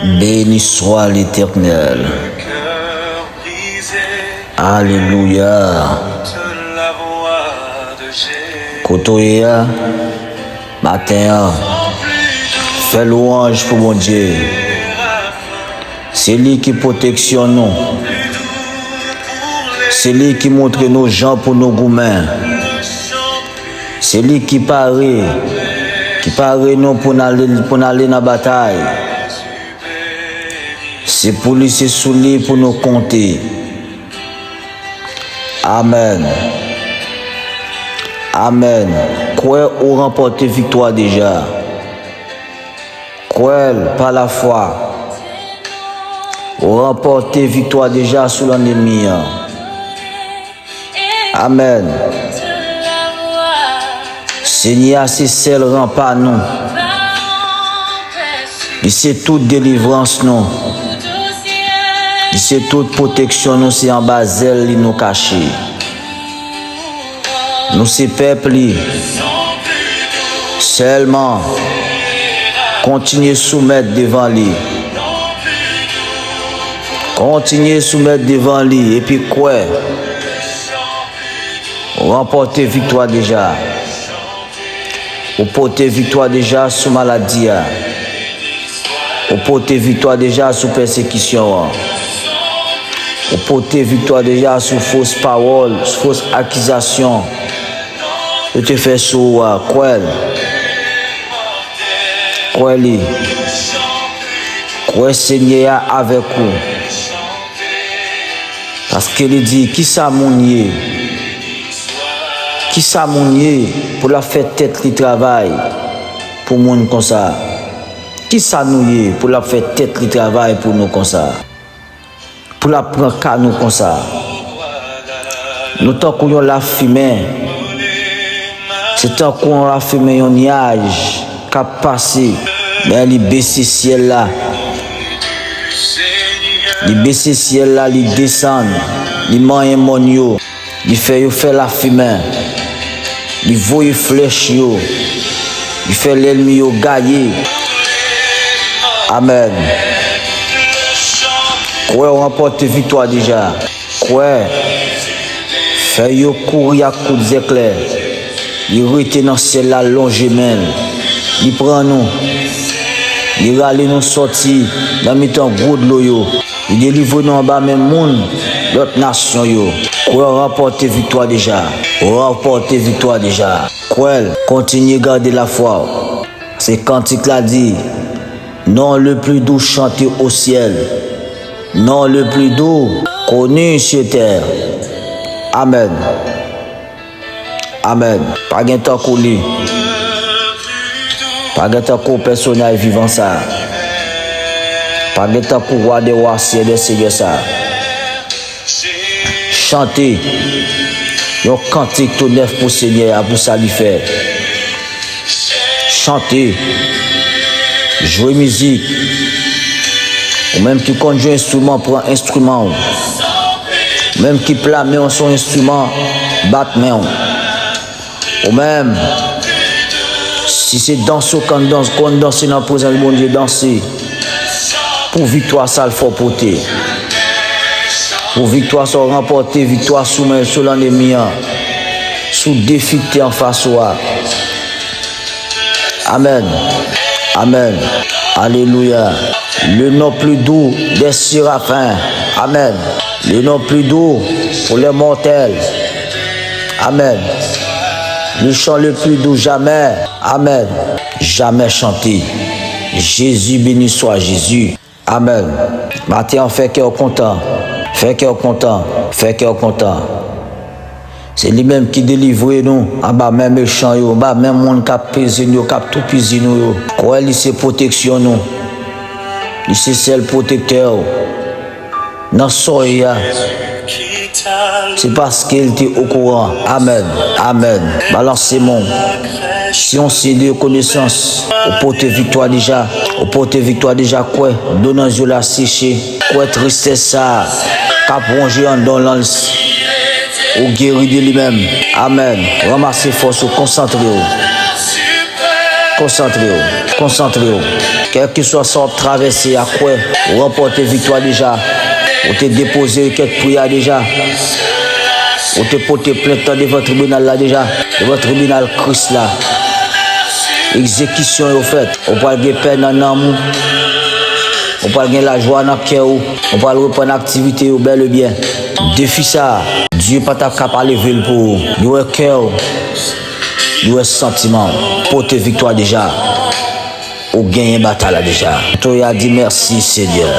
Béni soit l'Éternel. Alléluia. Kotoya, matin, fais louange pour mon Dieu. C'est lui qui protection nous. C'est lui qui montre nos gens pour nos gourmands. C'est lui qui paraît nous pour aller dans la bataille. C'est pour lui, c'est sous lui pour nous compter. Amen. Amen. Croyez ou remporter victoire déjà. Croyez par la foi. Ou remporter victoire déjà sur l'ennemi. Amen. Seigneur, c'est seul rempart nous. Et c'est toute délivrance nous. Et c'est toute protection nous, c'est en bas zèle nous caché. Nous c'est peuple. Seulement continuez soumettre devant lui. Continuez soumettre devant lui et puis quoi? Remporter victoire déjà. Ou porter victoire déjà sous maladie. Ou porter victoire déjà sous persécution. Ou porter victoire déjà sous fausses paroles, sous fausses accusations. Je te fais sous quoi? Quoi lui? Quoi Seigneur avec vous? Parce qu'il dit, qui ça mounier? Qui ça mounier pour la faire tête qui travaille pour monde comme ça? Qui ça nouiller pour la faire tête qui travaille pour nous comme ça? Pour la prendre qu'à nous comme ça? Nous tant qu'on la fumée, c'est tant qu'on la fumée un nuage qui a passé, mais il baisse ciel là. Il baisse ciel là, il descend, il mange monio, il fait la fumée. Il voit flèche yo. Il fait l'ennemi yo gagner. Amen. Quoi on remporte victoire déjà. Quoi fait yo courir à coups d'éclair. Il rete dans ciel là longement. Il prend nous. Il rale nous sortir dans mi-temps gros de l'eau yo. Il délivre nous en bas même monde l'autre nation yo. Quoi remporter victoire déjà. Remporter victoire déjà. Quoi continuez à garder la foi. C'est cantique l'a dit. Non le plus doux chanté au ciel. Non le plus doux connu sur terre. Amen. Amen. Pas de temps qu'on lit. Pas de temps qu'on personnage vivant ça. Pas de temps qu'on roi des rois, c'est des seigneurs ça. Chantez. Yon cantique tout neuf pour Seigneur, pour ça lui faire. Chantez. Jouer musique. Ou même qui conduit instrument, prend instrument. Même qui plame son instrument, bat main. Ou même, si c'est danser, quand danser dans la présence du bon Dieu, danser. Pour victoire, ça le faut porter. Pour victoire, ça remporter, victoire sur l'ennemi, sous défi en face. Amen. Amen. Alléluia. Le nom plus doux des séraphins. Amen. Le nom plus doux pour les mortels. Amen. Le chant le plus doux jamais. Amen. Jamais chanté. Jésus béni soit Jésus. Amen. Matin, on fait cœur content. Fait cœur content. Fait cœur content. C'est lui-même qui délivre nous. En bas même méchant, en bas même monde qui a pesé nous, qui a tout pisé nous. Quoi, il c'est protection nous. Il c'est seul protecteur. Dans soya. C'est parce qu'il était au courant. Amen. Amen. Balancez-moi. Si on sait de connaissance, on porte victoire déjà. On porte victoire déjà quoi? Donnant Dieu la séché. Quoi tristesse ça? Cap rongé en dans l'anse. Ou guéri de lui-même. Amen. Ramassez force, concentrez-vous. Concentrez-vous. Concentrez-vous. Quel que soit son traversé à quoi, remporter victoire déjà. Ou te déposer requête prière déjà. Ou te porter plainte devant le tribunal là déjà. Devant le tribunal Christ là. Exécution est faite. On parle de peine en amour. On parle de la joie dans le cœur. On parle de reprendre l'activité au bel et bien. Défi ça. Dieu pas capable de lever pour nous. Nous cœur. Nous sentiment. Porter victoire déjà. Ou gagner bataille déjà. Toi a dit merci Seigneur.